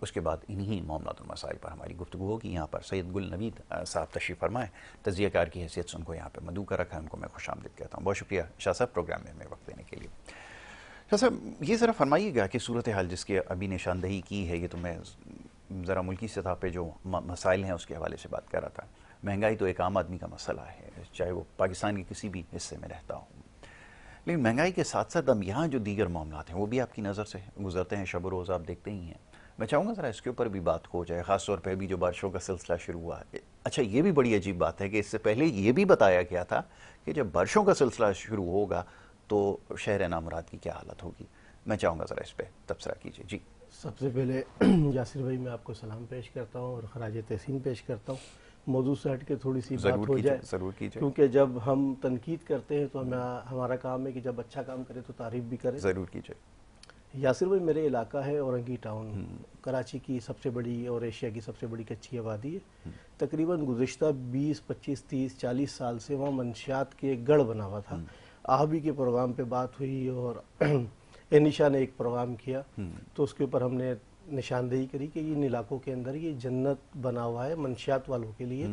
اس کے بعد انہی معاملات المسائل پر ہماری گفتگو ہوگی. یہاں پر سید گل نوید صاحب تشریف فرمائے, تجزیہ کار کی حیثیت سے ان کو یہاں پہ مدعو کر رکھا ہے, ان کو میں خوش آمدید کہتا ہوں. بہت شکریہ شاہ صاحب پروگرام میں ہمیں وقت دینے کے لیے. شاہ صاحب یہ ذرا فرمائیے گا کہ صورتحال جس کی ابھی نشاندہی کی ہے, یہ تو میں ذرا ملکی سطح پہ جو مسائل ہیں اس کے حوالے سے بات کر رہا تھا. مہنگائی تو ایک عام آدمی کا مسئلہ ہے, چاہے وہ پاکستان کے کسی بھی حصے میں رہتا ہو, لیکن مہنگائی کے ساتھ ساتھ اب یہاں جو دیگر معاملات ہیں وہ بھی آپ کی نظر سے گزرتے ہیں, شب و روز آپ دیکھتے ہی ہیں. میں چاہوں گا ذرا اس کے اوپر بھی بات ہو جائے, خاص طور پہ ابھی جو بارشوں کا سلسلہ شروع ہوا ہے. اچھا یہ بھی بڑی عجیب بات ہے کہ اس سے پہلے یہ بھی بتایا گیا تھا کہ جب بارشوں کا سلسلہ شروع ہوگا تو شہر نامراد کی کیا حالت ہوگی. میں چاہوں گا ذرا اس پہ تبصرہ کیجیے. جی سب سے پہلے یاسر بھائی میں آپ کو سلام پیش کرتا ہوں اور خراج تحسین پیش کرتا ہوں. موضوع سے ہٹ کے تھوڑی سی بات ہو جائے, ضرور کیجیے, کیونکہ جب ہم تنقید کرتے ہیں تو ہمارا کام ہے کہ جب اچھا کام کرے تو تعریف بھی کرے. ضرور کیجیے. یاسر بھائی میرے علاقہ ہے اورنگی ٹاؤن, کراچی کی سب سے بڑی اور ایشیا کی سب سے بڑی کچی آبادی ہے. تقریباً گزشتہ 20 25 30 40 سال سے وہاں منشیات کے گڑھ بنا ہوا تھا. آپ ہی کے پروگرام پہ بات ہوئی اور انیشا نے ایک پروگرام کیا تو اس کے اوپر ہم نے نشاندہی کری کہ ان علاقوں کے اندر یہ جنت بنا ہوا ہے منشیات والوں کے لیے.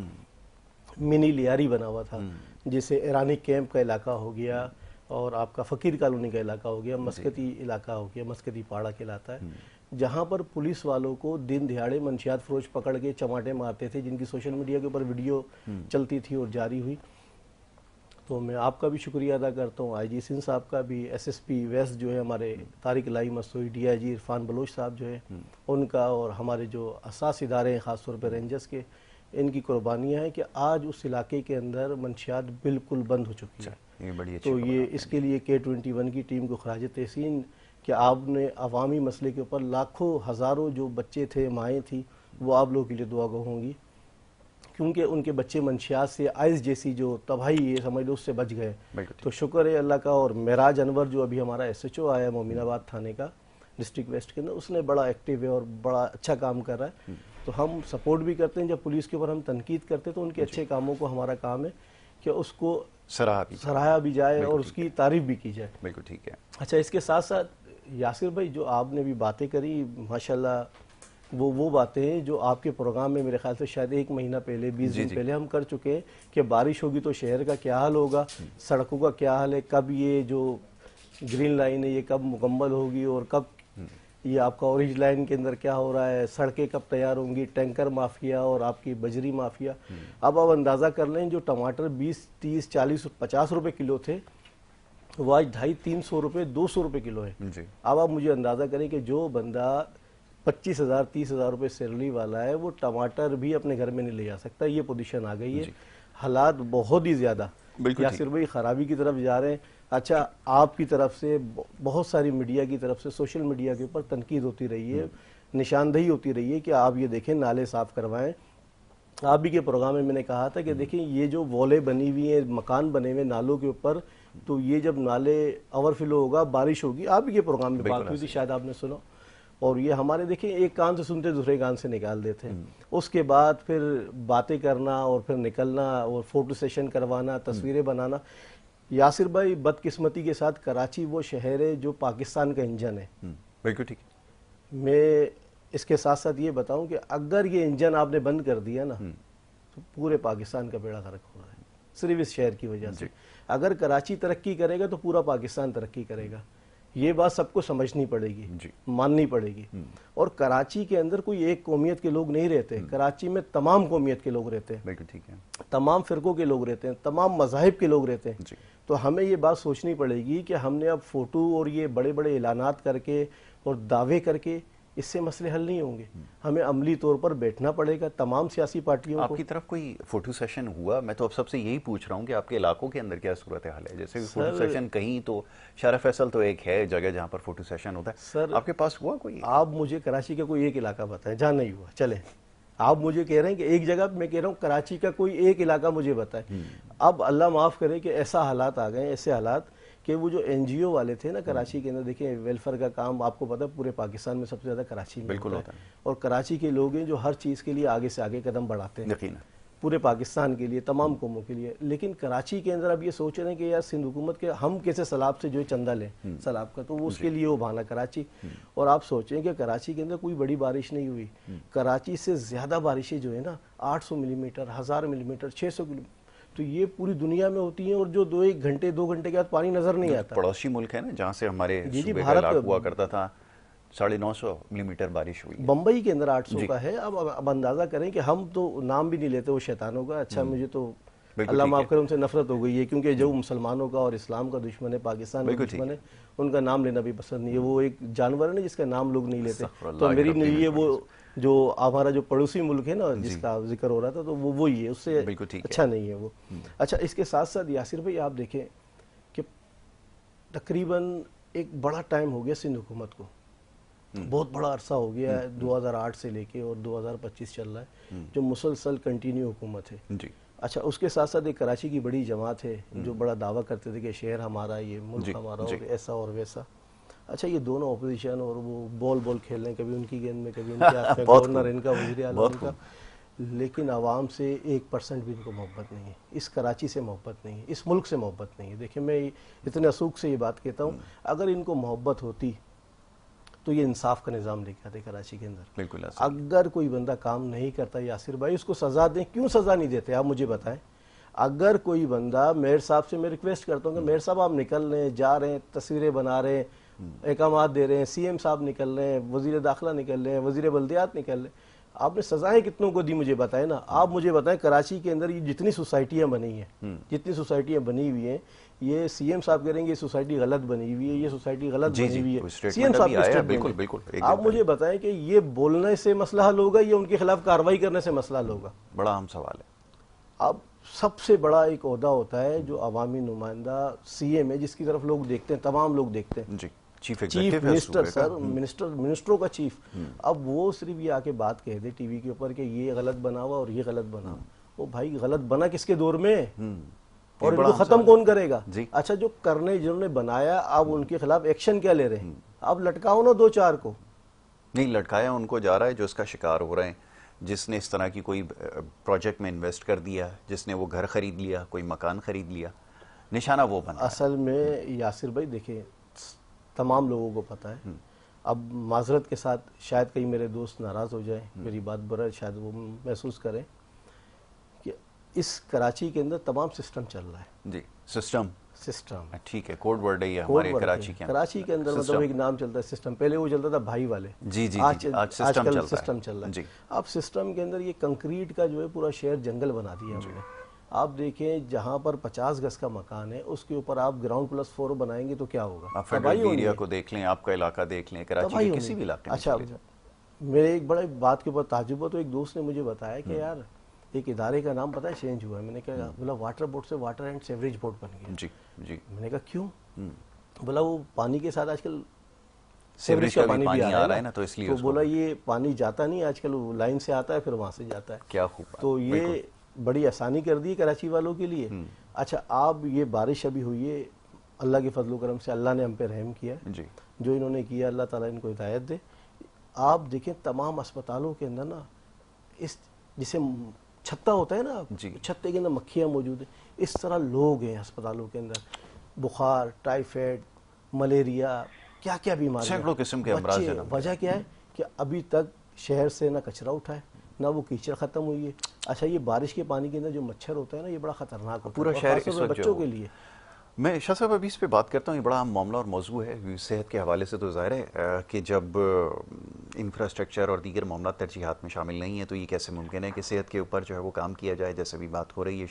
منی لیاری بنا ہوا تھا, جیسے ایرانی کیمپ کا علاقہ ہو گیا اور آپ کا فقیر کالونی کا علاقہ ہو گیا, مسکتی علاقہ ہو گیا, مسکتی پاڑا کہلاتا ہے, جہاں پر پولیس والوں کو دن دہاڑے منشیات فروش پکڑ کے چماٹے مارتے تھے, جن کی سوشل میڈیا کے اوپر ویڈیو چلتی تھی اور جاری ہوئی. تو میں آپ کا بھی شکریہ ادا کرتا ہوں, آئی جی سندھ صاحب کا بھی, ایس ایس پی ویسٹ جو ہے ہمارے طارق الہی مسعودی, ڈی آئی جی عرفان بلوچ صاحب جو ہے ان کا, اور ہمارے جو اساس ادارے ہیں خاص طور پہ رینجرز کے, ان کی قربانیاں ہیں کہ آج اس علاقے کے اندر منشیات بالکل بند ہو چکی ہے. تو یہ اس کے لیے K21 کی ٹیم کو خراج تحسین کہ آپ نے عوامی مسئلے کے اوپر لاکھوں ہزاروں جو بچے تھے, مائیں تھیں, وہ آپ لوگوں کے لیے دعا گو ہوں گی, کیونکہ ان کے بچے منشیات سے آئس جیسی جو تباہی ہے سمجھ لو اس سے بچ گئے. تو شکر ہے اللہ کا. اور معراج انور جو ابھی ہمارا ایس ایچ او آیا ہے مومن آباد تھانے کا ڈسٹرکٹ ویسٹ کے اندر, اس نے بڑا ایکٹیو ہے اور بڑا اچھا کام کر رہا ہے. تو ہم سپورٹ بھی کرتے ہیں, جب پولیس کے اوپر ہم تنقید کرتے ہیں تو ان کے اچھے کاموں کو ہمارا کام ہے کہ اس کو سراہا بھی جائے اور اس کی تعریف بھی کی جائے. بالکل ٹھیک ہے. اچھا اس کے ساتھ ساتھ یاسر بھائی جو آپ نے بھی باتیں کری ماشاءاللہ وہ باتیں ہیں جو آپ کے پروگرام میں میرے خیال سے شاید 1 مہینہ پہلے 20 دن پہلے ہم کر چکے ہیں کہ بارش ہوگی تو شہر کا کیا حال ہوگا, سڑکوں کا کیا حال ہے, کب یہ جو گرین لائن ہے یہ کب مکمل ہوگی اور کب یہ آپ کا اورنج لائن کے اندر کیا ہو رہا ہے, سڑکیں کب تیار ہوں گی, ٹینکر مافیا اور آپ کی بجری مافیا. اب آپ اندازہ کر لیں جو ٹماٹر 20 30 40 50 روپے کلو تھے وہ آج 250 300 روپے 200 روپے کلو ہے. اب آپ مجھے اندازہ کریں کہ جو بندہ 25,000 30,000 روپے سیلری والا ہے وہ ٹماٹر بھی اپنے گھر میں نہیں لے جا سکتا. یہ پوزیشن آ گئی ہے. حالات بہت ہی زیادہ یاسر بھائی خرابی کی طرف جا رہے ہیں. اچھا آپ کی طرف سے بہت ساری میڈیا کی طرف سے سوشل میڈیا کے اوپر تنقید ہوتی رہی ہے, نشاندہی ہوتی رہی ہے کہ آپ یہ دیکھیں نالے صاف کروائیں. آپ بھی کے پروگرام میں نے کہا تھا کہ دیکھیں یہ جو والیں بنی ہوئی ہیں, مکان بنے ہوئے نالوں کے اوپر, تو یہ جب نالے اوور فلو ہوگا, بارش ہوگی, آپ بھی کے پروگرام میں بات ہوئی تھی شاید آپ نے سنا, اور یہ ہمارے دیکھیں ایک کان سے سنتے دوسرے کان سے نکال دیتے ہیں. اس کے بعد پھر باتیں کرنا اور پھر نکلنا اور فوٹو سیشن کروانا, تصویریں بنانا. یاسر بھائی بدقسمتی کے ساتھ کراچی وہ شہر ہے جو پاکستان کا انجن ہے. بالکل ٹھیک. میں اس کے ساتھ ساتھ یہ بتاؤں کہ اگر یہ انجن آپ نے بند کر دیا نا تو پورے پاکستان کا بیڑا غرق ہو رہا ہے صرف اس شہر کی وجہ سے. اگر کراچی ترقی کرے گا تو پورا پاکستان ترقی کرے گا. یہ بات سب کو سمجھنی پڑے گی, ماننی پڑے گی. اور کراچی کے اندر کوئی ایک قومیت کے لوگ نہیں رہتے, کراچی میں تمام قومیت کے لوگ رہتے ہیں, بالکل ٹھیک ہے, تمام فرقوں کے لوگ رہتے ہیں, تمام مذاہب کے لوگ رہتے ہیں. تو ہمیں یہ بات سوچنی پڑے گی کہ ہم نے اب فوٹو اور یہ بڑے بڑے اعلانات کر کے اور دعوے کر کے اس سے مسئلے حل نہیں ہوں گے. ہمیں عملی طور پر بیٹھنا پڑے گا تمام سیاسی پارٹیوں کو. آپ کی طرف کوئی فوٹو سیشن ہوا؟ میں تو اب سب سے یہی پوچھ رہا ہوں کہ آپ کے علاقوں کے اندر کیا صورتحال ہے. جیسے فوٹو سیشن کہیں تو شارع فیصل تو ایک ہے جگہ جہاں پر فوٹو سیشن ہوتا ہے, سر آپ کے پاس ہوا کوئی؟ آپ مجھے کراچی کا کوئی ایک علاقہ بتائیں جہاں نہیں ہوا. چلیں آپ مجھے کہہ رہے ہیں کہ ایک جگہ, میں کہہ رہا ہوں کراچی کا کوئی ایک علاقہ مجھے بتائیں. اب اللہ معاف کرے کہ ایسا حالات آ گئے, ایسے حالات کہ وہ جو این جی او والے تھے نا کراچی کے اندر, دیکھیں ویلفیئر کا کام آپ کو پتہ ہے پورے پاکستان میں سب سے زیادہ کراچی میں ہوتا ہے, اور کراچی کے لوگ ہیں جو ہر چیز کے لیے آگے سے آگے قدم بڑھاتے ہیں. پورے پاکستان کے لیے، تمام قوموں کے لیے. لیکن کراچی کے اندر اب یہ سوچ رہے ہیں کہ یار سندھ حکومت کے ہم کیسے سیلاب سے جو ہے چندہ لیں سیلاب کا، تو وہ اس کے لیے وہ بہانا کراچی. اور آپ سوچیں کہ کراچی کے اندر کوئی بڑی بارش نہیں ہوئی، کراچی سے زیادہ بارشیں جو ہے نا 800 ملی میٹر، 1000 ملی میٹر، 600 کلو، تو یہ پوری دنیا میں ہوتی ہیں، اور جو 2 گھنٹے 2 گھنٹے کے بعد پانی نظر نہیں آتا. پڑوسی ملک ہے نا جہاں سے ہمارے جی صوبے کا بھارت علاقہ ہوا کرتا تھا 950 ملی میٹر بارش ہوئی. بمبئی کے اندر 800 کا ہے. اب اندازہ کریں کہ ہم تو نام بھی نہیں لیتے وہ شیطانوں کا. اچھا مجھے تو اللہ معاف کرے ان سے نفرت ہو گئی ہے، کیونکہ جو مسلمانوں کا اور اسلام کا دشمن ہے، پاکستان کا دشمن ہے، ان کا نام لینا بھی پسند نہیں ہے. وہ ایک جانور ہے نا جس کا نام لوگ نہیں لیتے. تو میری نہیں ہے وہ جو ہمارا جو پڑوسی ملک ہے نا جس کا ذکر ہو رہا تھا، تو وہ وہی ہے، اس سے اچھا نہیں ہے وہ. اچھا اس کے ساتھ ساتھ یاسر بھائی آپ دیکھیں کہ تقریباً ایک بڑا ٹائم ہو گیا سندھ حکومت کو، بہت بڑا عرصہ ہو گیا ہے، 2008 سے لے کے اور 2025 چل رہا ہے جو مسلسل کنٹینیو حکومت ہے. اچھا اس کے ساتھ ساتھ ایک کراچی کی بڑی جماعت ہے جو بڑا دعویٰ کرتے تھے کہ شہر ہمارا، یہ ملک ہمارا، اور ایسا اور ویسا. اچھا یہ دونوں اپوزیشن اور وہ بال کھیل رہے ہیں، کبھی ان کی گیند میں، کبھی ان کے ہاتھ میں، گورنر ان کا، وزیر اعلیٰ ان کا. لیکن عوام سے 1% بھی ان کو محبت نہیں ہے، اس کراچی سے محبت نہیں ہے، اس ملک سے محبت نہیں ہے. دیکھیں میں اتنے اصوک سے یہ بات کہتا ہوں، اگر ان کو محبت ہوتی تو یہ انصاف کا نظام لے کے آتے کراچی کے اندر. بالکل. اگر کوئی بندہ کام نہیں کرتا یاسر بھائی اس کو سزا دیں. کیوں سزا نہیں دیتے آپ مجھے بتائیں. اگر کوئی بندہ، میئر صاحب سے میں ریکویسٹ کرتا ہوں کہ میئر صاحب آپ نکل رہے ہیں، جا رہے ہیں، تصویریں بنا رہے ہیں، احکامات دے رہے ہیں، سی ایم صاحب نکل رہے ہیں، وزیر داخلہ نکل رہے ہیں، وزیر بلدیات نکل رہے ہیں، آپ نے سزائیں کتنوں کو دی مجھے بتائیں نا. آپ مجھے بتائیں کراچی کے اندر یہ جتنی سوسائٹیاں بنی ہیں، جتنی سوسائٹیاں بنی ہوئی ہیں، یہ سی ایم صاحب کہہ رہے ہیں کہ یہ سوسائٹی غلط بنی ہوئی ہے، یہ سوسائٹی غلط بنی ہوئی ہے. سی ایم صاحب کی اسٹیٹمنٹ ہے. آپ مجھے بتائیں کہ یہ بولنے سے مسئلہ حل ہوگا یا ان کے خلاف کارروائی کرنے سے مسئلہ حل ہوگا؟ بڑا اہم سوال ہے. اب سب سے بڑا ایک عہدہ ہوتا ہے جو عوامی نمائندہ سی ایم ہے، جس کی طرف لوگ دیکھتے ہیں، تمام لوگ دیکھتے ہیں. چیف منسٹر سر، منسٹروں کا چیف. اب وہ صرف یہ آ کے بات کہہ دے ٹی وی کے اوپر کہ یہ غلط بنا ہوا اور یہ غلط بنا. وہ بھائی غلط بنا کس کے دور میں، اور ان کو ختم کون کرے گا؟ اچھا جو کرنے جنہوں نے بنایا اب ان کے خلاف ایکشن کیا لے رہے ہیں؟ اب لٹکاؤ نا 2-4 کو. نہیں لٹکایا ان کو جا رہا ہے جو اس کا شکار ہو رہے ہیں، جس نے اس طرح کی کوئی پروجیکٹ میں انویسٹ کر دیا، جس نے وہ گھر خرید لیا، کوئی مکان خرید لیا، نشانہ وہ بنا. اصل میں یاسر بھائی دیکھیں تمام لوگوں کو پتہ ہے. اب معذرت کے ساتھ شاید کئی میرے دوست ناراض ہو جائیں، میری بات برا شاید وہ محسوس کریں کہ اس کراچی کے اندر تمام سسٹم چل رہا ہے. جی سسٹم ٹھیک ہے، کوڈ ورڈ ہے یہ ہمارے کراچی کے اندر. کراچی کے اندر مطلب ایک نام چلتا ہے سسٹم. پہلے وہ چلتا تھا بھائی والے، آج کل سسٹم چل رہا ہے. اب سسٹم کے اندر یہ کنکریٹ کا جو ہے پورا شہر جنگل بنا دیا ہم نے. آپ دیکھیں جہاں پر 50 گز کا مکان ہے اس کے اوپر آپ گراؤنڈ پلس 4 بنائیں گے تو کیا ہوگا؟ آپ فیڈرل ایریا کو دیکھ لیں، آپ کا علاقہ دیکھ لیں، کراچی کے کسی بھی علاقے میں. اچھا میرے ایک بڑے بات کے اوپر تعجب ہوا، تو ایک دوست نے مجھے بتایا کہ یار ایک ادارے کا نام پتہ ہے چینج ہوا ہے. میں نے کہا بولا واٹر بورڈ سے واٹر اینڈ سیوریج بورڈ بن گیا. جی میں نے کہا کیوں؟ بولا وہ پانی کے ساتھ آج کل سیوریج کا پانی بھی آ رہا ہے نا، تو اس لیے بولا یہ پانی جاتا نہیں آج کل، وہ لائن سے آتا ہے پھر وہاں سے جاتا ہے. کیا خوب. تو یہ بڑی آسانی کر دی کراچی والوں کے لیے. اچھا آپ یہ بارش ابھی ہوئی ہے، اللہ کے فضل و کرم سے اللہ نے ہم پہ رحم کیا ہے. جو انہوں نے کیا اللہ تعالیٰ ان کو ہدایت دے. آپ دیکھیں تمام اسپتالوں کے اندر نا اس جسے چھتا ہوتا ہے نا، چھتے کے اندر مکھیاں موجود ہیں، اس طرح لوگ ہیں اسپتالوں کے اندر. بخار، ٹائیفائڈ، ملیریا، کیا کیا بیماریاں، سینکڑوں قسم کے امراض ہیں. وجہ کیا ہے کہ ابھی تک شہر سے نہ کچرا اٹھا ہے، نہ وہ کیچڑ ختم ہوئی ہے. اچھا یہ بارش کے پانی کے اندر جو مچھر ہوتا ہے نا، یہ بڑا خطرناک ہوتا ہے پورا شہر اس وقت بچوں کے لیے. میں شاہ صاحب ابھی اس پہ بات کرتا ہوں، یہ بڑا اہم معاملہ اور موضوع ہے. صحت کے حوالے سے تو ظاہر ہے کہ جب انفراسٹرکچر اور دیگر معاملات ترجیحات میں شامل نہیں ہیں تو یہ کیسے ممکن ہے کہ صحت کے اوپر جو ہے وہ کام کیا جائے، جیسے بھی بات ہو رہی ہے.